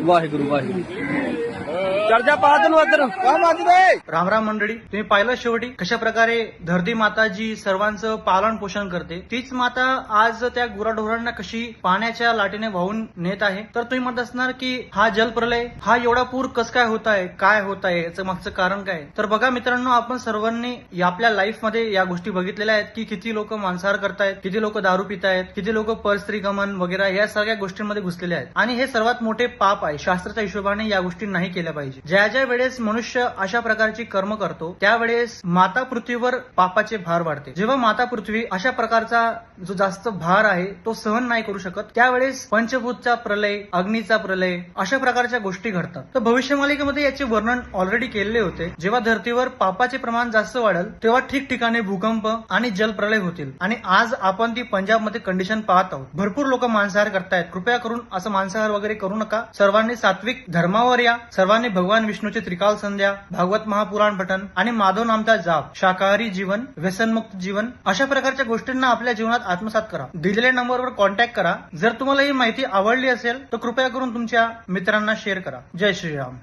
वाहेगुरु वाहेगुरु चर्चा पाहतून वाजर राम राम मंडळी, तुम्ही पाहिलं शेवटी कशा प्रकारे धरती माता जी सर्वांचं पालन पोषण करते, तीच माता आज त्या गुराढोरांना कशी पाण्याच्या लाटेने वाहून नेत आहे. तर तुम्ही म्हणत असणार की हा जलप्रलय, हा एवढा पूर कस काय होत आहे, काय होत आहे, याचं मागचं कारण काय. तर बघा मित्रांनो, आपण सर्वांनी आपल्या लाईफ मध्ये या गोष्टी बघितलेल्या आहेत की किती लोक मांसाहार करतायत, किती लोक दारू पितायत, किती लोक परस्त्री गमन वगैरे या सगळ्या गोष्टींमध्ये घुसलेले आहेत. आणि हे सर्वात मोठे पाप आहे. शास्त्राच्या हिशोबाने या गोष्टी नाही केल्या पाहिजे. ज्या ज्या वेळेस मनुष्य अशा प्रकारची कर्म करतो त्यावेळेस माता पृथ्वीवर पापाचे भार वाढते. जेव्हा माता पृथ्वी अशा प्रकारचा जो जास्त भार आहे तो सहन नाही करू शकत, त्यावेळेस पंचभूतचा प्रलय, अग्नीचा प्रलय, अशा प्रकारच्या गोष्टी घडतात. तर भविष्यमालिकेमध्ये याचे वर्णन ऑलरेडी केलेले होते. जेव्हा धर्तीवर पापाचे प्रमाण जास्त वाढेल तेव्हा ठिकठिकाणी भूकंप आणि जलप्रलय होतील. आणि आज आपण ती पंजाबमध्ये कंडिशन पाहत आहोत. भरपूर लोक मांसाहार करतायत. कृपया करून असं मांसाहार वगैरे करू नका. सर्वांनी सात्विक धर्मावर या. सर्वांनी भगवान विष्णूचे त्रिकाल संध्या, भागवत महापुराण पठण आणि माधव नामचा जाप, शाकाहारी जीवन, व्यसनमुक्त जीवन, अशा प्रकारच्या गोष्टींना आपल्या जीवनात आत्मसात करा. दिलेल्या नंबरवर कॉन्टॅक्ट करा. जर तुम्हाला ही माहिती आवडली असेल तर कृपया करून तुमच्या मित्रांना शेअर करा. जय श्रीराम.